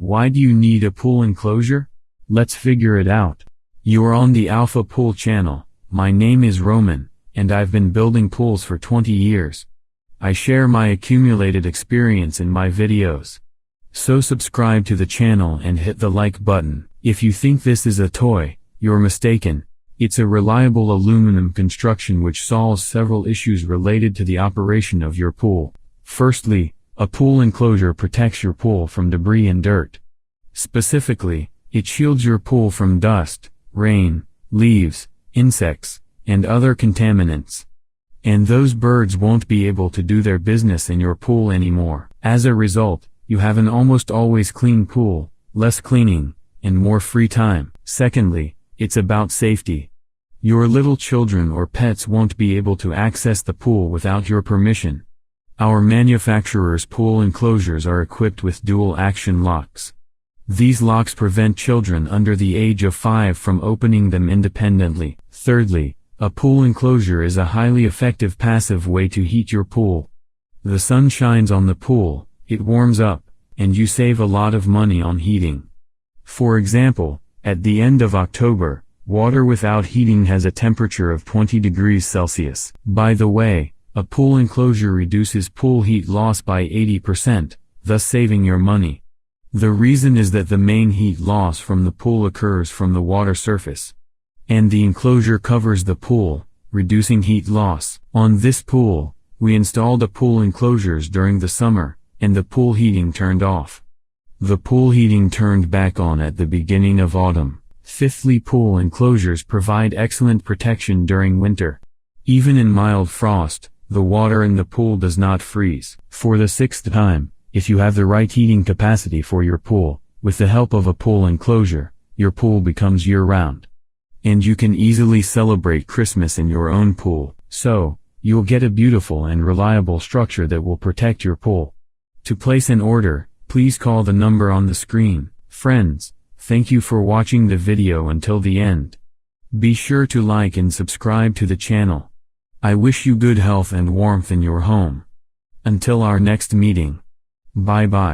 Why do you need a pool enclosure? Let's figure it out. You are on the Alpha Pool channel. My name is Roman, and I've been building pools for 20 years. I share my accumulated experience in my videos. So subscribe to the channel and hit the like button. If you think this is a toy, you're mistaken. It's a reliable aluminum construction which solves several issues related to the operation of your pool. Firstly, a pool enclosure protects your pool from debris and dirt. Specifically, it shields your pool from dust, rain, leaves, insects, and other contaminants. And those birds won't be able to do their business in your pool anymore. As a result, you have an almost always clean pool, less cleaning, and more free time. Secondly, it's about safety. Your little children or pets won't be able to access the pool without your permission. Our manufacturer's pool enclosures are equipped with dual-action locks. These locks prevent children under the age of 5 from opening them independently. Thirdly, a pool enclosure is a highly effective passive way to heat your pool. The sun shines on the pool, it warms up, and you save a lot of money on heating. For example, at the end of October, water without heating has a temperature of 20 degrees Celsius. By the way, a pool enclosure reduces pool heat loss by 80%, thus saving your money. The reason is that the main heat loss from the pool occurs from the water surface. And the enclosure covers the pool, reducing heat loss. On this pool, we installed the pool enclosures during the summer, and the pool heating turned off. The pool heating turned back on at the beginning of autumn. Fifthly, pool enclosures provide excellent protection during winter. Even in mild frost, the water in the pool does not freeze. For the 6th time, if you have the right heating capacity for your pool, with the help of a pool enclosure, your pool becomes year-round. And you can easily celebrate Christmas in your own pool, so you'll get a beautiful and reliable structure that will protect your pool. To place an order, please call the number on the screen. Friends, thank you for watching the video until the end. Be sure to like and subscribe to the channel. I wish you good health and warmth in your home. Until our next meeting. Bye bye.